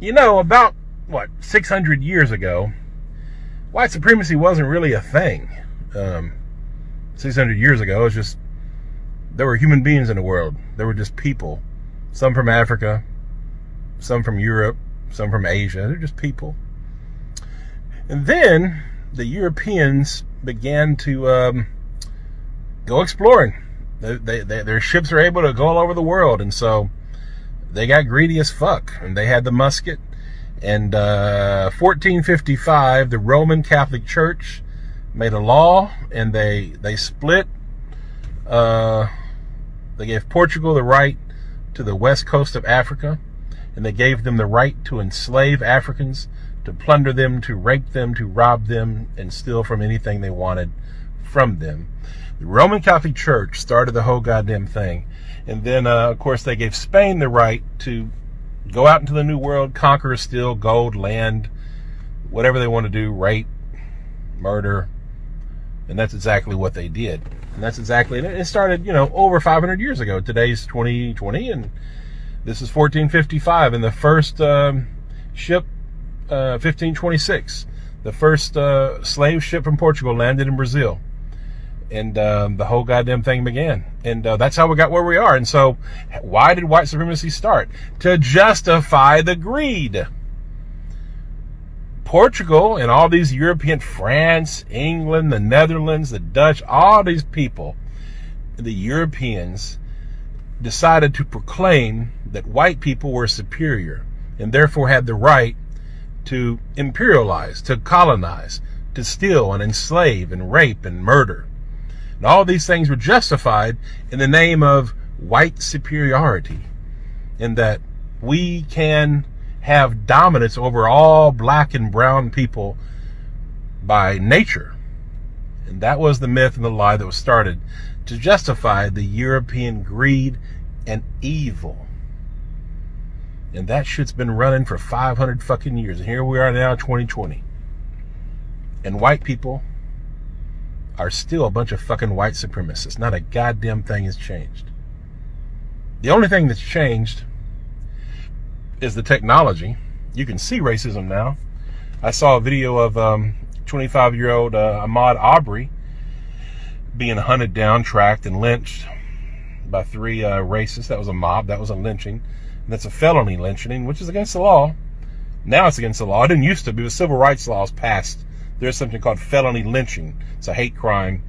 About, 600 years ago, white supremacy wasn't really a thing. 600 years ago, it was just, there were human beings in the world. There were just people. Some from Africa, some from Europe, some from Asia. They're just people. And then the Europeans began to go exploring. Their ships are able to go all over the world. And so they got greedy as fuck. And they had the musket. And 1455, the Roman Catholic Church made a law, and they split. They gave Portugal the right to the west coast of Africa, and they gave them the right to enslave Africans, to plunder them, to rape them, to rob them, and steal from anything they wanted from them. The Roman Catholic Church started the whole goddamn thing. And then, of course, they gave Spain the right to go out into the New World, conquer, steal gold, land, whatever they want to do, rape, murder. And that's exactly what they did. And that's exactly, it started, over 500 years ago. Today's 2020, and this is 1455. And the first ship, 1526, the first slave ship from Portugal landed in Brazil. And the whole goddamn thing began. And that's how we got where we are. And so, why did white supremacy start? To justify the greed. Portugal and all these European, France, England, the Netherlands, the Dutch, all these people, the Europeans, decided to proclaim that white people were superior and therefore had the right to imperialize, to colonize, to steal and enslave and rape and murder. And all these things were justified in the name of white superiority, in that we can have dominance over all black and brown people by nature. And that was the myth and the lie that was started to justify the European greed and evil. And that shit's been running for 500 fucking years. And here we are now, 2020. And white people are still a bunch of fucking white supremacists. Not a goddamn thing has changed. The only thing that's changed is the technology. You can see racism now. I saw a video of 25-year-old Ahmaud Arbery being hunted down, tracked, and lynched by 3 racists. That was a mob. That was a lynching. And that's a felony lynching, which is against the law. Now it's against the law. It didn't used to be. The civil rights laws passed. There's something called felony lynching. It's a hate crime.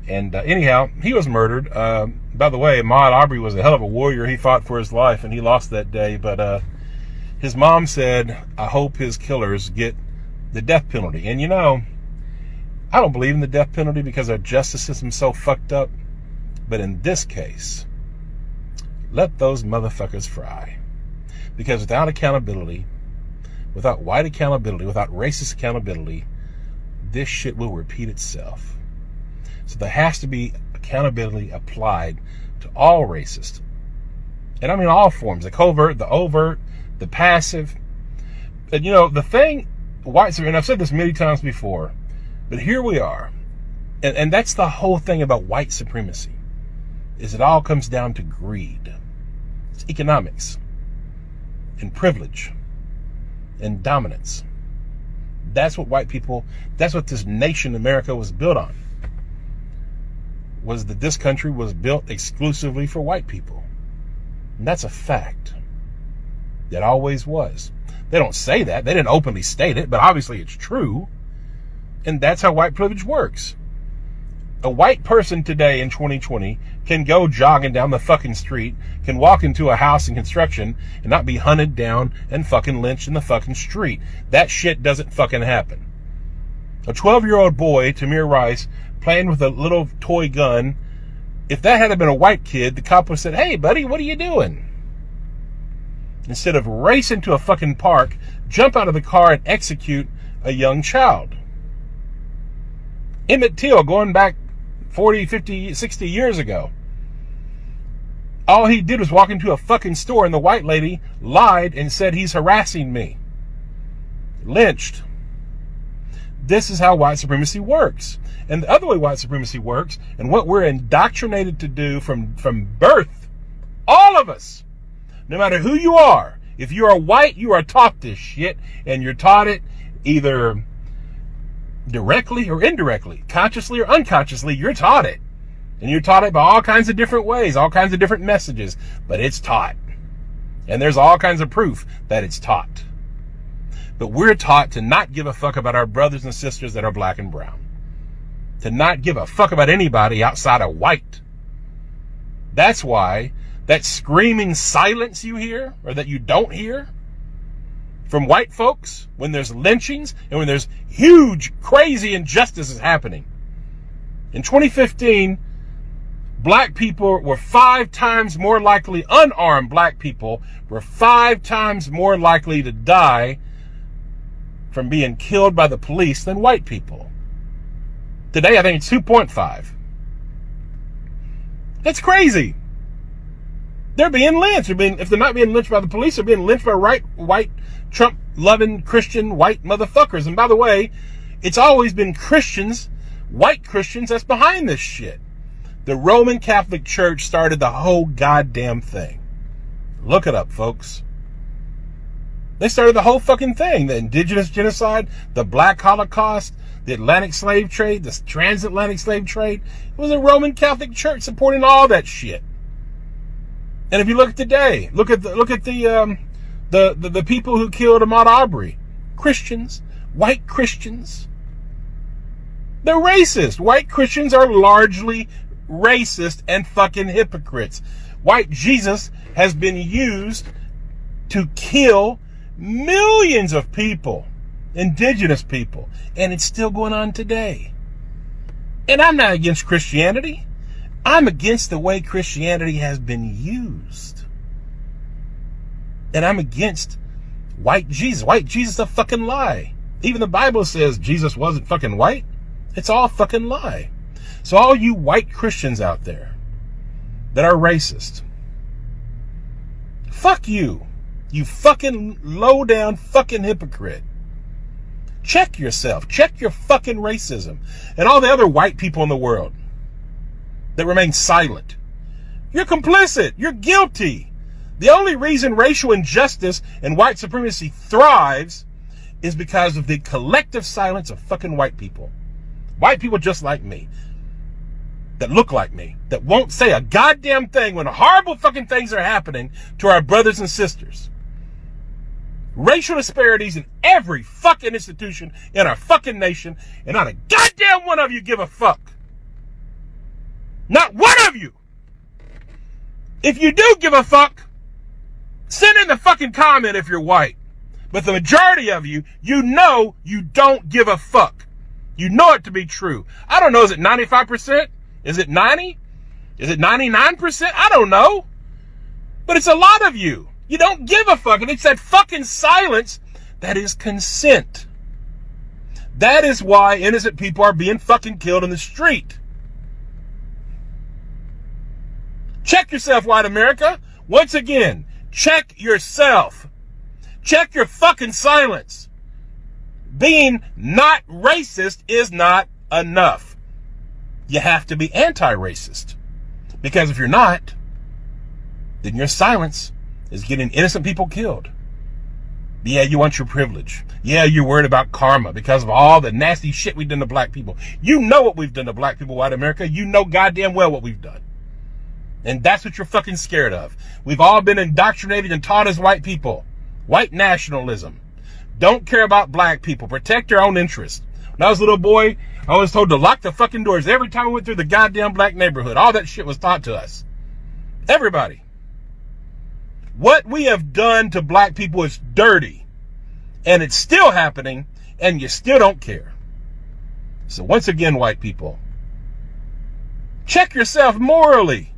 And anyhow, he was murdered. By the way, Ahmaud Arbery was a hell of a warrior. He fought for his life, and he lost that day. But his mom said, I hope his killers get the death penalty. And I don't believe in the death penalty because our justice system's so fucked up. But in this case, let those motherfuckers fry. Because without accountability, without white accountability, without racist accountability, this shit will repeat itself. So there has to be accountability applied to all racists. And I mean all forms, the covert, the overt, the passive. And the thing, and I've said this many times before, but here we are. And that's the whole thing about white supremacy, is it all comes down to greed. It's economics and privilege and dominance. That's what that's what this nation, America, was built on. Was that this country was built exclusively for white people. And that's a fact. It always was. They don't say that. They didn't openly state it, but obviously it's true. And that's how white privilege works. A white person today in 2020 can go jogging down the fucking street, can walk into a house in construction and not be hunted down and fucking lynched in the fucking street. That shit doesn't fucking happen. A 12-year-old boy, Tamir Rice, playing with a little toy gun, if that had been a white kid, the cop would have said, hey buddy, what are you doing? Instead of racing to a fucking park, jump out of the car and execute a young child. Emmett Till, going back 40, 50, 60 years ago. All he did was walk into a fucking store and the white lady lied and said he's harassing me. Lynched. This is how white supremacy works. And the other way white supremacy works, and what we're indoctrinated to do from birth, all of us, no matter who you are, If you are white, you are taught this shit, and you're taught it either directly or indirectly, consciously or unconsciously. You're taught it. And you're taught it by all kinds of different ways, all kinds of different messages, but it's taught. And there's all kinds of proof that it's taught. But we're taught to not give a fuck about our brothers and sisters that are black and brown. To not give a fuck about anybody outside of white. That's why that screaming silence you hear, or that you don't hear, from white folks when there's lynchings and when there's huge, crazy injustices happening. In 2015, black people were 5 times more likely, unarmed black people were 5 times more likely to die from being killed by the police than white people. Today, I think it's 2.5. That's crazy. They're being lynched. If they're not being lynched by the police, they're being lynched by white, Trump-loving, Christian, white motherfuckers. And by the way, it's always been Christians, white Christians, that's behind this shit. The Roman Catholic Church started the whole goddamn thing. Look it up, folks. They started the whole fucking thing. The indigenous genocide, the black Holocaust, the Atlantic slave trade, the transatlantic slave trade. It was the Roman Catholic Church supporting all that shit. And if you look at today, look at the people who killed Ahmaud Arbery. Christians, white Christians. They're racist. White Christians are largely racist and fucking hypocrites. White Jesus has been used to kill millions of people, indigenous people, and it's still going on today. And I'm not against Christianity. I'm against the way Christianity has been used. And I'm against white Jesus. White Jesus is a fucking lie. Even the Bible says Jesus wasn't fucking white. It's all a fucking lie. So all you white Christians out there that are racist, fuck you. You fucking low down fucking hypocrite. Check yourself. Check your fucking racism. And all the other white people in the world that remain silent. You're complicit. You're guilty. The only reason racial injustice and white supremacy thrives is because of the collective silence of fucking white people. White people just like me. That look like me. That won't say a goddamn thing when horrible fucking things are happening to our brothers and sisters. Racial disparities in every fucking institution in our fucking nation, and not a goddamn one of you give a fuck. Not one of you. If you do give a fuck, send in the fucking comment if you're white. But the majority of you, you know you don't give a fuck. You know it to be true. I don't know, is it 95%? Is it 90? Is it 99%? I don't know. But it's a lot of you. You don't give a fuck. And it's that fucking silence that is consent. That is why innocent people are being fucking killed in the street. Check yourself, white America. Once again, check yourself. Check your fucking silence. Being not racist is not enough. You have to be anti-racist. Because if you're not, then your silence is getting innocent people killed. Yeah, you want your privilege. Yeah, you're worried about karma because of all the nasty shit we've done to black people. You know what we've done to black people, white America. You know goddamn well what we've done. And that's what you're fucking scared of. We've all been indoctrinated and taught as white people. White nationalism. Don't care about black people. Protect your own interests. When I was a little boy, I was told to lock the fucking doors every time we went through the goddamn black neighborhood. All that shit was taught to us. Everybody. What we have done to black people is dirty. And it's still happening, and you still don't care. So once again, white people, check yourself morally.